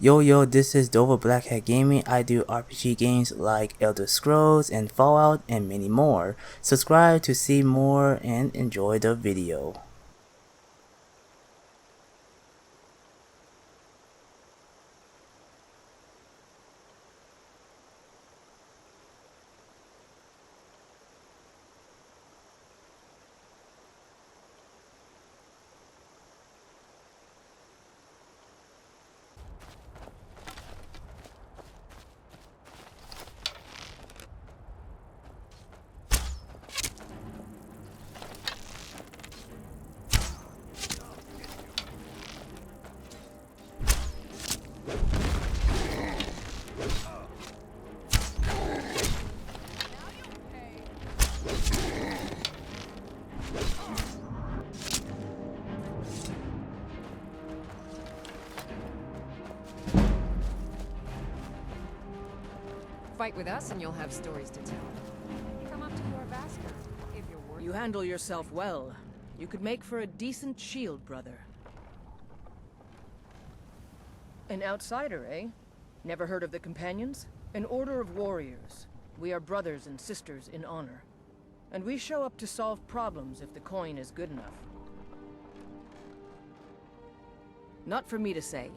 Yo, this is Dova Blackhat Gaming. I do RPG games like Elder Scrolls and Fallout and many more. Subscribe to see more and enjoy the video. Fight with us and you'll have stories to tell. Come up to your Vasker if you're worth. You handle yourself well. You could make for a decent shield, brother. An outsider, eh? Never heard of the Companions? An order of warriors. We are brothers and sisters in honor. And we show up to solve problems if the coin is good enough. Not for me to say.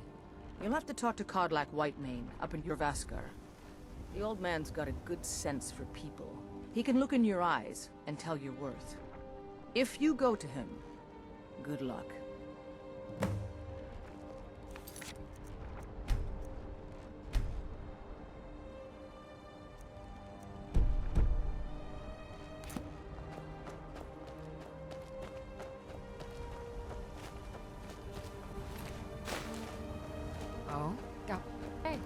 You'll have to talk to Kodlak Whitemane up in your Vaskar. The old man's got a good sense for people. He can look in your eyes and tell your worth. If you go to him, good luck. Oh, go. Hey.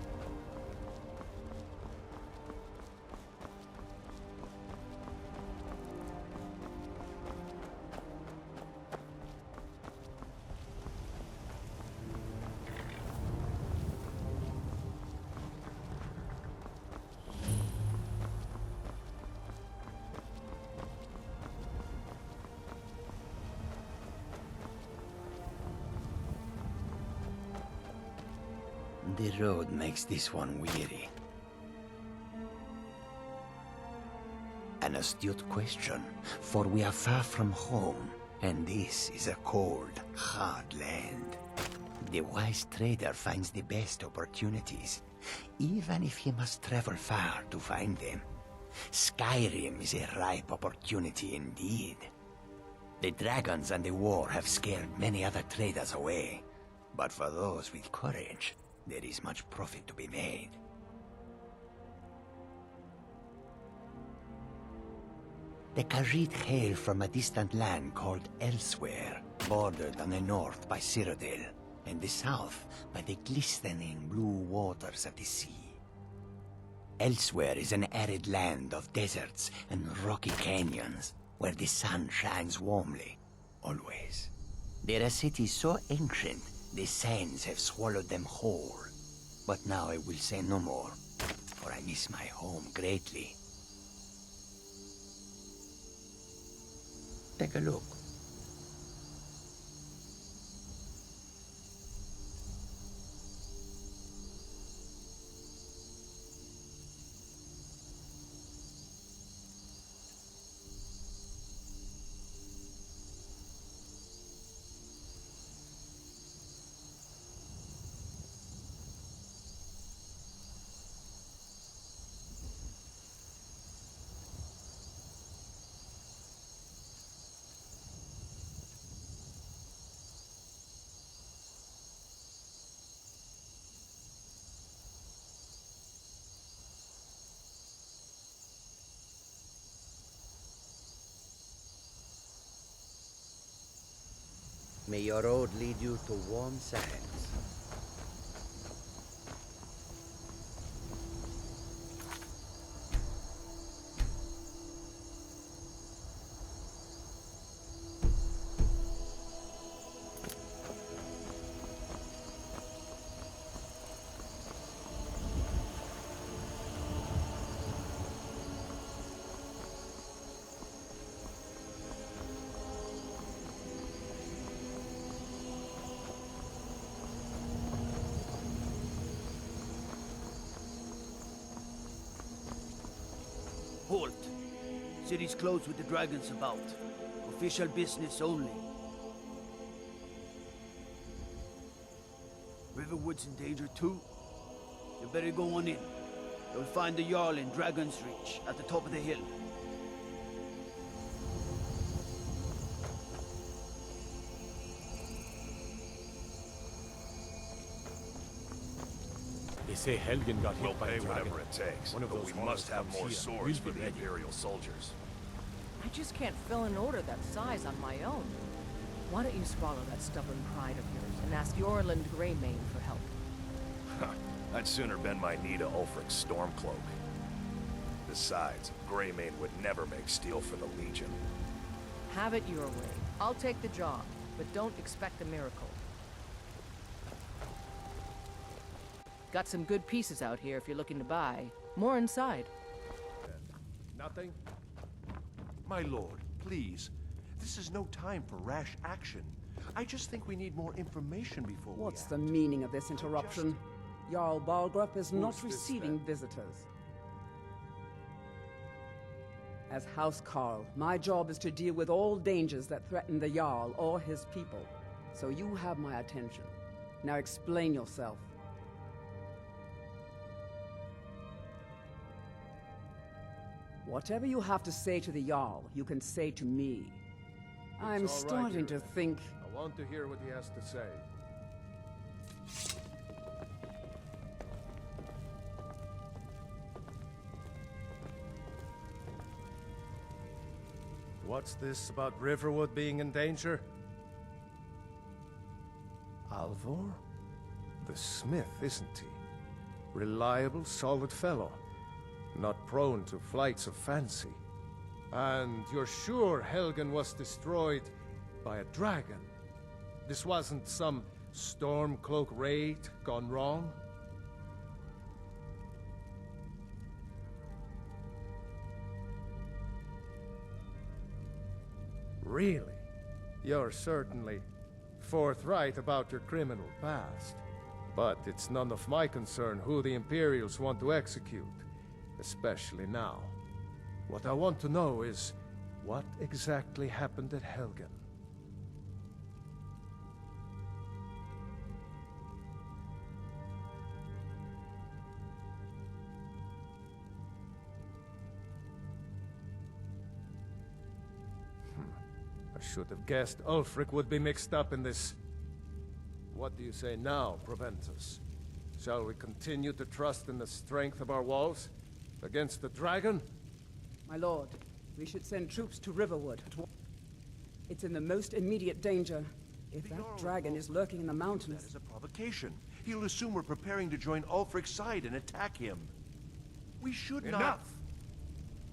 The road makes this one weary. An astute question, for we are far from home, and this is a cold, hard land. The wise trader finds the best opportunities, even if he must travel far to find them. Skyrim is a ripe opportunity indeed. The dragons and the war have scared many other traders away, but for those with courage, there is much profit to be made. The Khajiit hail from a distant land called Elsewhere, bordered on the north by Cyrodiil, and the south by the glistening blue waters of the sea. Elsewhere is an arid land of deserts and rocky canyons, where the sun shines warmly, always. There are cities so ancient, the sands have swallowed them whole. But now I will say no more, for I miss my home greatly. Take a look. May your road lead you to warm sands. City's closed with the dragons about. Official business only. Riverwood's in danger too. You better go on in. You'll find the Jarl in Dragon's Reach, at the top of the hill. They say Helgen got We'll hit by pay a dragon. whatever it takes, One of but those we must have comes more here. swords We'll for be the ready. Imperial soldiers. I just can't fill an order that size on my own. Why don't you swallow that stubborn pride of yours and ask Yorland Greymane for help? I'd sooner bend my knee to Ulfric's Stormcloak. Besides, Greymane would never make steel for the Legion. Have it your way. I'll take the job, but don't expect a miracle. Got some good pieces out here if you're looking to buy. More inside. Nothing? My lord, please. This is no time for rash action. I just think we need more information before What's we the act. meaning of this interruption? Jarl Balgrup is not this receiving then? visitors. As House Carl, my job is to deal with all dangers that threaten the Jarl or his people. So you have my attention. Now explain yourself. Whatever you have to say to the Jarl, you can say to me. I'm It's all right, starting to Iroh. think... I want to hear what he has to say. What's this about Riverwood being in danger? Alvor? The smith, isn't he? Reliable, solid fellow. Not prone to flights of fancy. And you're sure Helgen was destroyed by a dragon? This wasn't some Stormcloak raid gone wrong? Really? You're certainly forthright about your criminal past. But it's none of my concern who the Imperials want to execute, especially now. What I want to know is, what exactly happened at Helgen? I should have guessed Ulfric would be mixed up in this. What do you say now, Proventus? Shall we continue to trust in the strength of our walls? Against the dragon? My lord, we should send troops to Riverwood. It's in the most immediate danger. If The that Jarl dragon will is lurking in the view mountains... That is a provocation. He'll assume we're preparing to join Ulfric's side and attack him. We should not... Enough!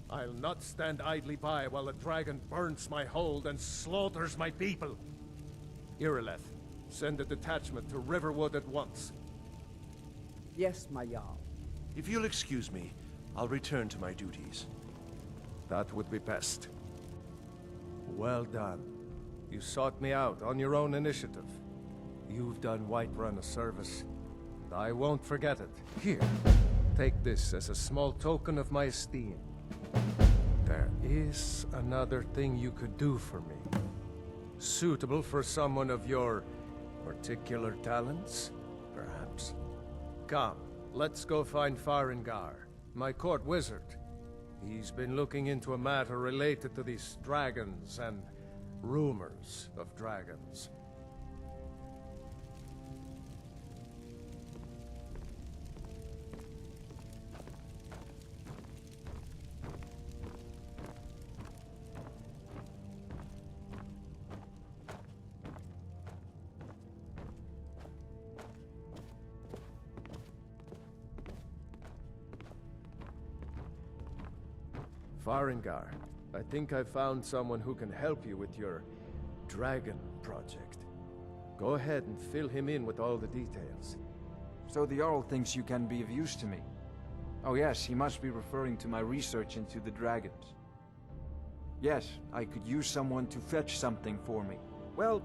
I'll not stand idly by while a dragon burns my hold and slaughters my people. Irileth, send a detachment to Riverwood at once. Yes, my Jarl. If you'll excuse me, I'll return to my duties. That would be best. Well done. You sought me out on your own initiative. You've done Whiterun a service, and I won't forget it. Here, take this as a small token of my esteem. There is another thing you could do for me. Suitable for someone of your particular talents, perhaps. Come, let's go find Farengar, my court wizard. He's been looking into a matter related to these dragons and rumors of dragons. Farengar, I think I found someone who can help you with your dragon project. Go ahead and fill him in with all the details. So the Jarl thinks you can be of use to me. Oh yes, he must be referring to my research into the dragons. Yes, I could use someone to fetch something for me. Well,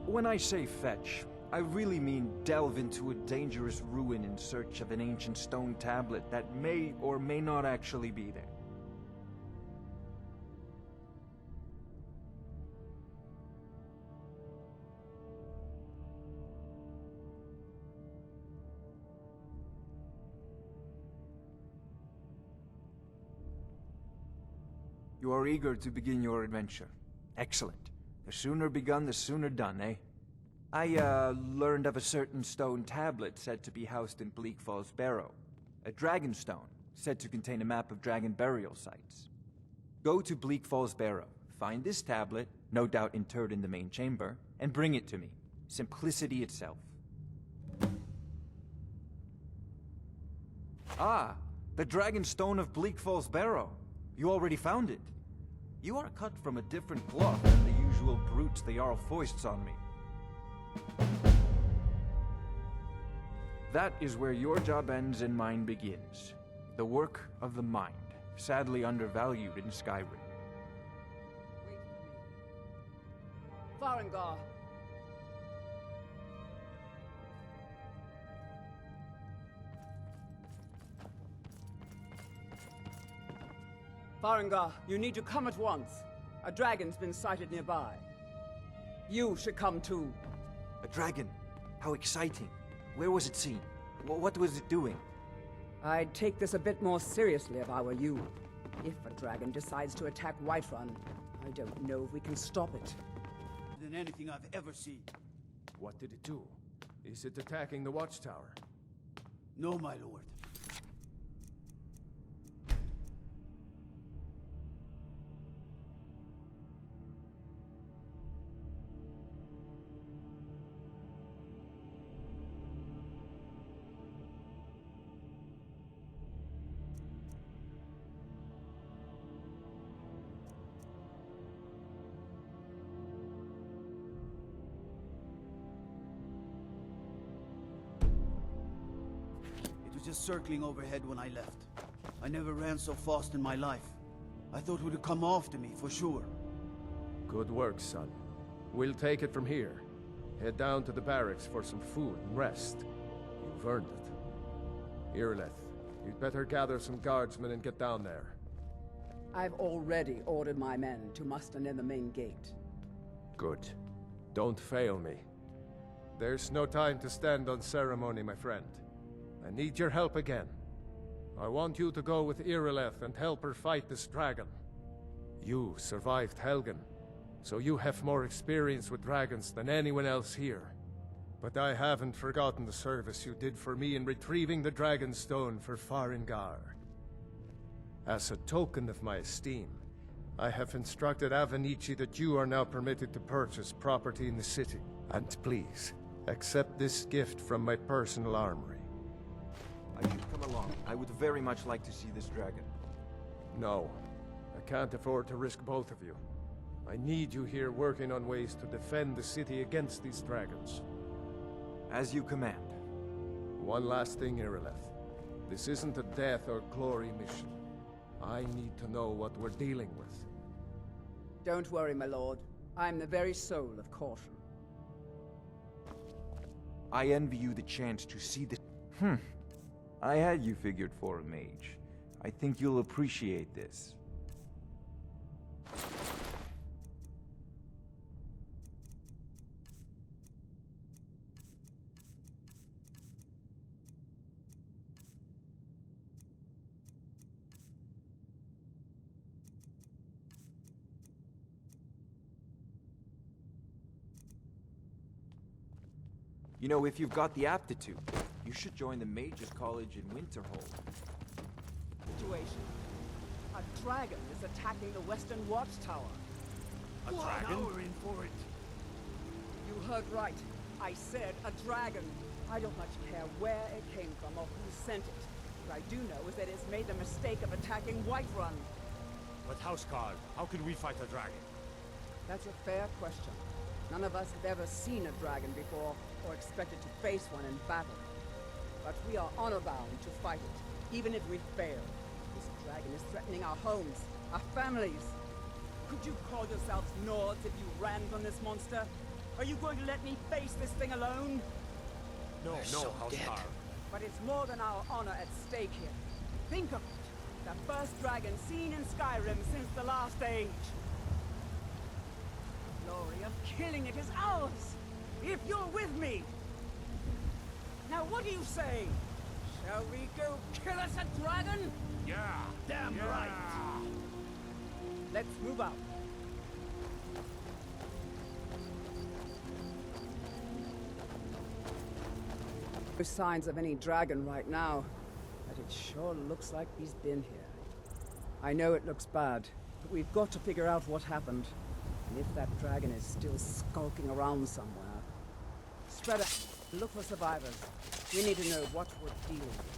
when I say fetch, I really mean delve into a dangerous ruin in search of an ancient stone tablet that may or may not actually be there. You are eager to begin your adventure. Excellent. The sooner begun, the sooner done, eh? I, learned of a certain stone tablet said to be housed in Bleak Falls Barrow. A dragon stone, said to contain a map of dragon burial sites. Go to Bleak Falls Barrow, find this tablet, no doubt interred in the main chamber, and bring it to me. Simplicity itself. Ah, the dragon stone of Bleak Falls Barrow. You already found it. You are cut from a different cloth than the usual brutes the Jarl foists on me. That is where your job ends and mine begins. The work of the mind, sadly undervalued in Skyrim. Wait for me. Farengar! Farengar, you need to come at once. A dragon's been sighted nearby. You should come too. A dragon? How exciting. Where was it seen? What was it doing? I'd take this a bit more seriously if I were you. If a dragon decides to attack Whiterun, I don't know if we can stop it. Than anything I've ever seen. What did it do? Is it attacking the watchtower? No, my lord. Just circling overhead when I left. I never ran so fast in my life. I thought it would come after me, for sure. Good work, son. We'll take it from here. Head down to the barracks for some food and rest. You've earned it. Irileth, you'd better gather some guardsmen and get down there. I've already ordered my men to muster near the main gate. Good. Don't fail me. There's no time to stand on ceremony, my friend. I need your help again. I want you to go with Irileth and help her fight this dragon. You survived Helgen, so you have more experience with dragons than anyone else here. But I haven't forgotten the service you did for me in retrieving the Dragon Stone for Farengar. As a token of my esteem, I have instructed Avenici that you are now permitted to purchase property in the city. And please, accept this gift from my personal armory. I should come along. I would very much like to see this dragon. No. I can't afford to risk both of you. I need you here working on ways to defend the city against these dragons. As you command. One last thing, Irileth. This isn't a death or glory mission. I need to know what we're dealing with. Don't worry, my lord. I'm the very soul of caution. I envy you the chance to see this. I had you figured for a mage. I think you'll appreciate this. You know, if you've got the aptitude, you should join the Mages College in Winterhold. Situation. A dragon is attacking the Western Watchtower. A dragon? Now we're in for it. You heard right. I said a dragon. I don't much care where it came from or who sent it. What I do know is that it's made the mistake of attacking Whiterun. But Houseguard, how can we fight a dragon? That's a fair question. None of us have ever seen a dragon before, or expected to face one in battle. But we are honor-bound to fight it, even if we fail. This dragon is threatening our homes, our families. Could you call yourselves Nords if you ran from this monster? Are you going to let me face this thing alone? No, Houseguard. But it's more than our honor at stake here. Think of it. The first dragon seen in Skyrim since the last age. The glory of killing it is ours, if you're with me. Now what do you say? Shall we go kill us a dragon? Yeah! Damn right! Let's move out. No signs of any dragon right now, but it sure looks like he's been here. I know it looks bad, but we've got to figure out what happened. And if that dragon is still skulking around somewhere. Spread out. Look for survivors. We need to know what we're dealing with.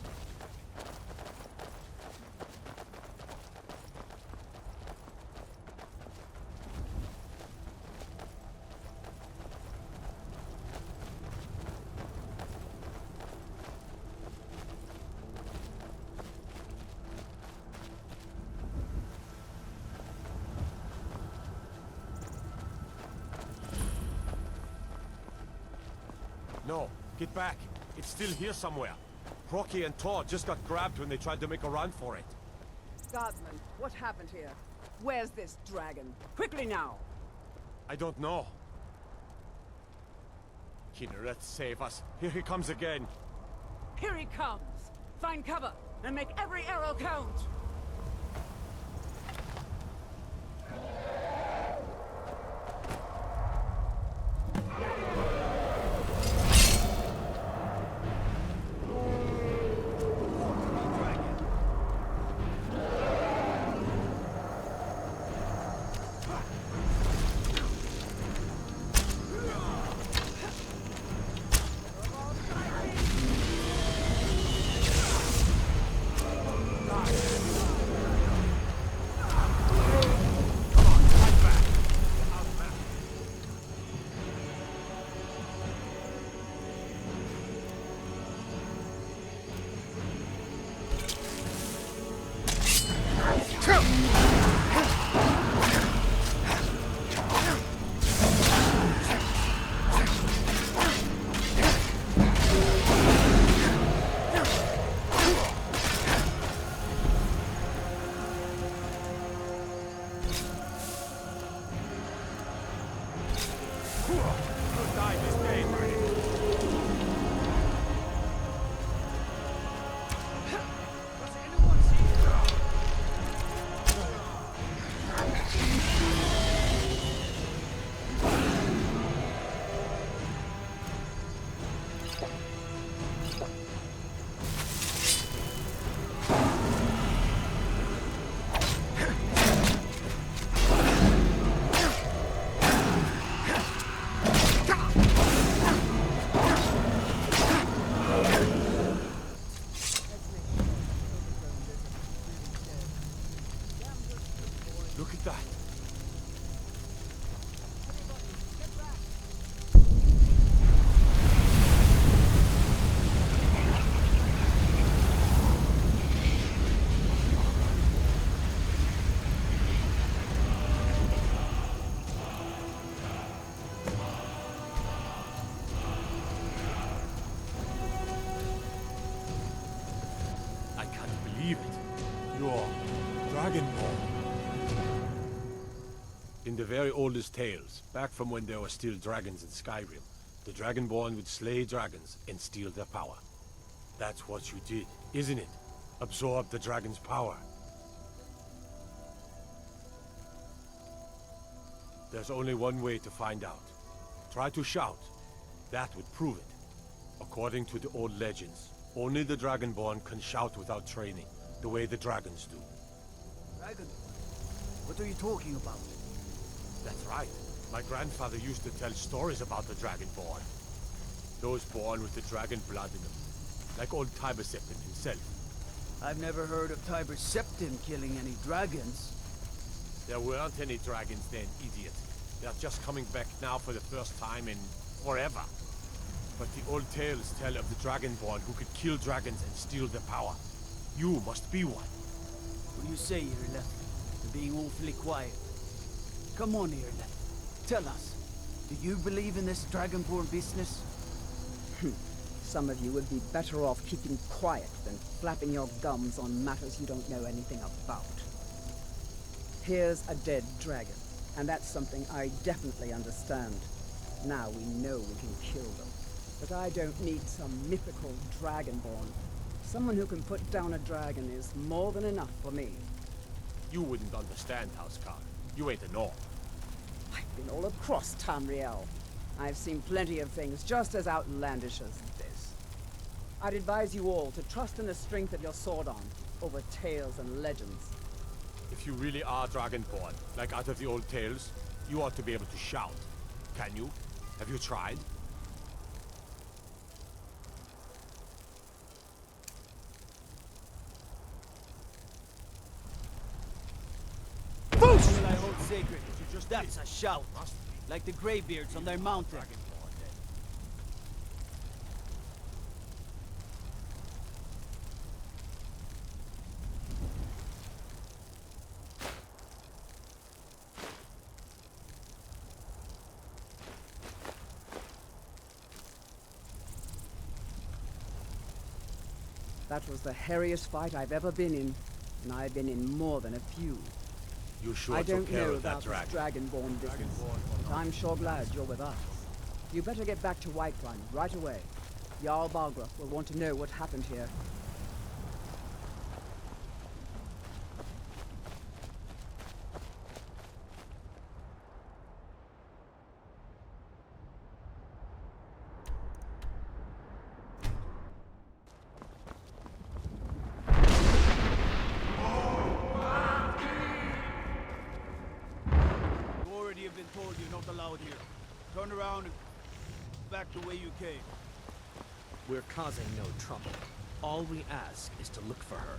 No, get back. It's still here somewhere. Rocky and Todd just got grabbed when they tried to make a run for it. Guardsman, what happened here? Where's this dragon? Quickly now! I don't know. Kinneret, save us. Here he comes again. Here he comes! Find cover, and make every arrow count! Look at that. I can't believe it. You're Dragonborn. In the very oldest tales, back from when there were still dragons in Skyrim, the Dragonborn would slay dragons and steal their power. That's what you did, isn't it? Absorb the dragon's power. There's only one way to find out. Try to shout. That would prove it. According to the old legends, only the Dragonborn can shout without training, the way the dragons do. Dragon? What are you talking about? That's right. My grandfather used to tell stories about the Dragonborn. Those born with the dragon blood in them. Like old Tiber Septim himself. I've never heard of Tiber Septim killing any dragons. There weren't any dragons then, idiot. They're just coming back now for the first time in forever. But the old tales tell of the Dragonborn who could kill dragons and steal their power. You must be one. What do you say, Irle? You're being awfully quiet. Come on, Irle. Tell us. Do you believe in this Dragonborn business? Some of you would be better off keeping quiet than flapping your gums on matters you don't know anything about. Here's a dead dragon, and that's something I definitely understand. Now we know we can kill them. But I don't need some mythical Dragonborn. Someone who can put down a dragon is more than enough for me. You wouldn't understand, Housecarl. You ain't a Norm. I've been all across Tamriel. I've seen plenty of things just as outlandish as this. I'd advise you all to trust in the strength of your sword arm over tales and legends. If you really are Dragonborn, like out of the old tales, you ought to be able to shout. Can you? Have you tried? All I hold sacred, that's a shout. Like the Greybeards on their mountain. That was the hairiest fight I've ever been in, and I've been in more than a few. You sure I took don't care know of that about this dragon. Dragonborn business, but I'm sure glad you're with us. You better get back to Whiterun right away. Jarl Balgruuf will want to know what happened here. You've been told you're not allowed here. Turn around and back the way you came. We're causing no trouble. All we ask is to look for her.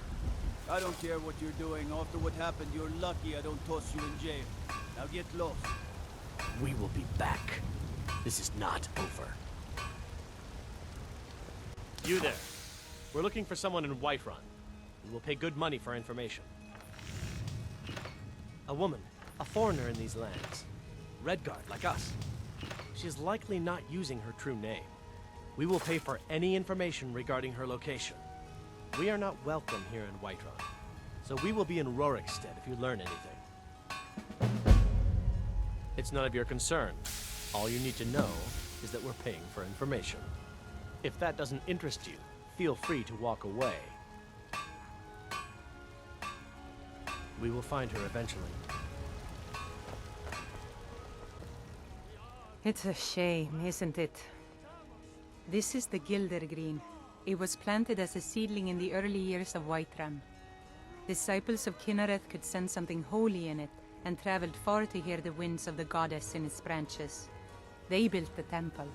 I don't care what you're doing. After what happened, you're lucky I don't toss you in jail. Now get lost. We will be back. This is not over. You there. We're looking for someone in Whiterun. We will pay good money for information. A woman. A foreigner in these lands. Redguard, like us. She is likely not using her true name. We will pay for any information regarding her location. We are not welcome here in Whiterun, so we will be in Rorikstead if you learn anything. It's none of your concern. All you need to know is that we're paying for information. If that doesn't interest you, feel free to walk away. We will find her eventually. It's a shame, isn't it? This is the Gildergreen. It was planted as a seedling in the early years of Whiterun. Disciples of Kynareth could sense something holy in it, and traveled far to hear the winds of the goddess in its branches. They built the temple.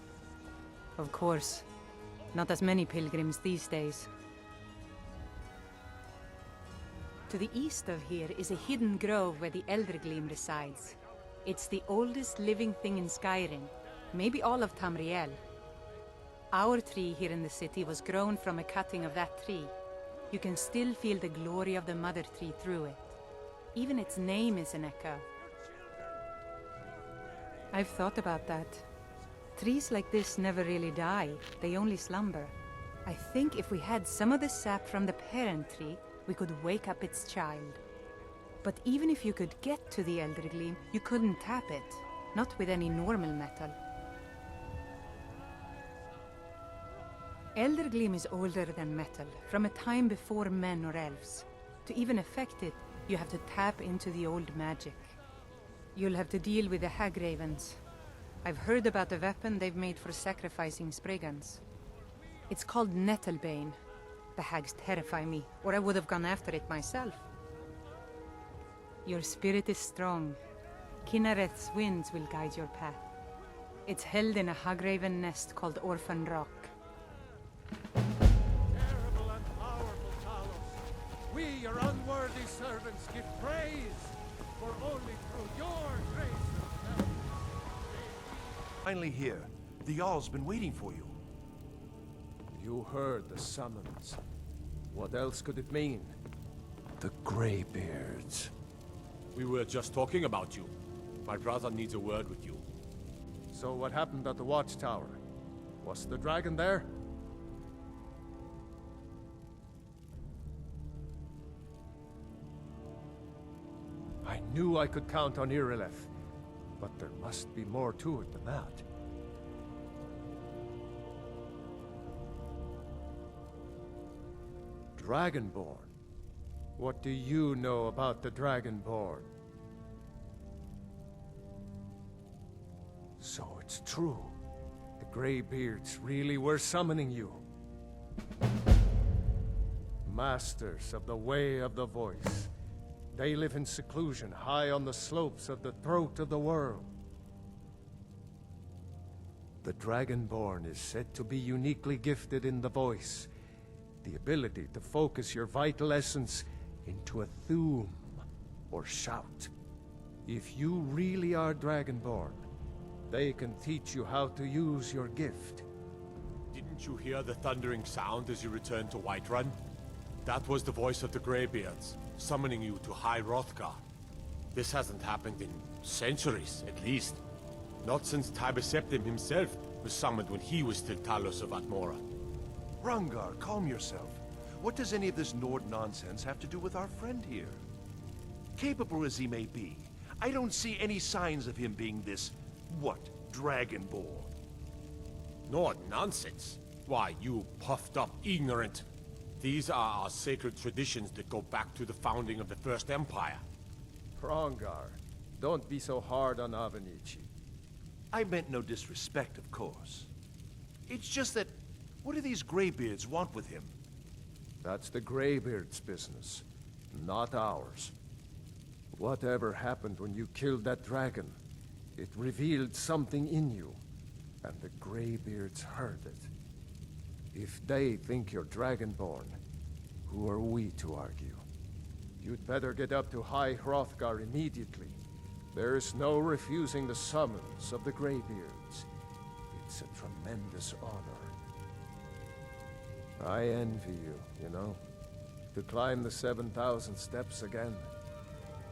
Of course, not as many pilgrims these days. To the east of here is a hidden grove where the Eldergleam resides. It's the oldest living thing in Skyrim, maybe all of Tamriel. Our tree here in the city was grown from a cutting of that tree. You can still feel the glory of the mother tree through it. Even its name is an echo. I've thought about that. Trees like this never really die, they only slumber. I think if we had some of the sap from the parent tree, we could wake up its child. But even if you could get to the Eldergleam, you couldn't tap it. Not with any normal metal. Eldergleam is older than metal, from a time before men or elves. To even affect it, you have to tap into the old magic. You'll have to deal with the Hagravens. I've heard about a weapon they've made for sacrificing Spriggans. It's called Nettlebane. The hags terrify me, or I would have gone after it myself. Your spirit is strong. Kynareth's winds will guide your path. It's held in a Hagraven nest called Orphan Rock. Terrible and powerful Talos, we, your unworthy servants, give praise, for only through your grace. Finally here. The Jarl's been waiting for you. You heard the summons. What else could it mean? The Greybeards. We were just talking about you. My brother needs a word with you. So what happened at the watchtower? Was the dragon there? I knew I could count on Irileth, but there must be more to it than that. Dragonborn. What do you know about the Dragonborn? So it's true. The Greybeards really were summoning you. Masters of the Way of the Voice. They live in seclusion high on the slopes of the throat of the world. The Dragonborn is said to be uniquely gifted in the voice, the ability to focus your vital essence into a thum, or shout. If you really are Dragonborn, they can teach you how to use your gift. Didn't you hear the thundering sound as you returned to Whiterun? That was the voice of the Greybeards, summoning you to High Hrothgar. This hasn't happened in centuries, at least. Not since Tiber Septim himself was summoned when he was still Talos of Atmora. Rungar, calm yourself. What does any of this Nord nonsense have to do with our friend here? Capable as he may be, I don't see any signs of him being this, what, Dragonborn? Nord nonsense? Why, you puffed up ignorant. These are our sacred traditions that go back to the founding of the First Empire. Hrongar, don't be so hard on Avenici. I meant no disrespect, of course. It's just that, what do these Greybeards want with him? That's the Greybeards' business, not ours. Whatever happened when you killed that dragon, it revealed something in you, and the Greybeards heard it. If they think you're Dragonborn, who are we to argue? You'd better get up to High Hrothgar immediately. There's no refusing the summons of the Greybeards. It's a tremendous honor. I envy you, you know, to climb the 7,000 steps again.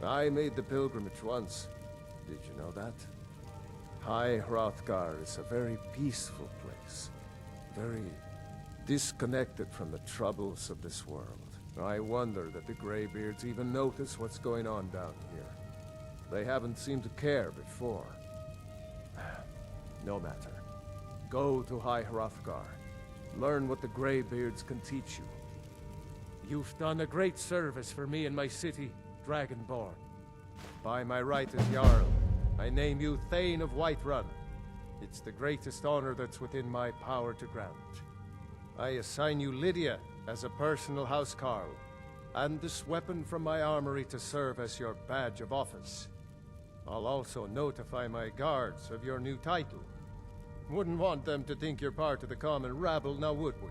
I made the pilgrimage once. Did you know that? High Hrothgar is a very peaceful place. Very disconnected from the troubles of this world. I wonder that the Greybeards even notice what's going on down here. They haven't seemed to care before. No matter. Go to High Hrothgar. Learn what the Greybeards can teach you. You've done a great service for me and my city, Dragonborn. By my right as Jarl, I name you Thane of Whiterun. It's the greatest honor that's within my power to grant. I assign you Lydia as a personal housecarl, and this weapon from my armory to serve as your badge of office. I'll also notify my guards of your new title. Wouldn't want them to think you're part of the common rabble, now would we?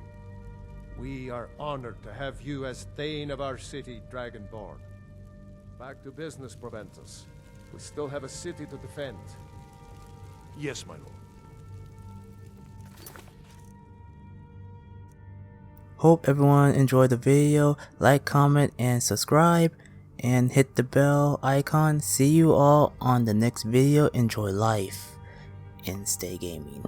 We are honored to have you as Thane of our city, Dragonborn. Back to business, Proventus. We still have a city to defend. Yes, my lord. Hope everyone enjoyed the video. Like, comment, and subscribe. And hit the bell icon. See you all on the next video. Enjoy life and stay gaming.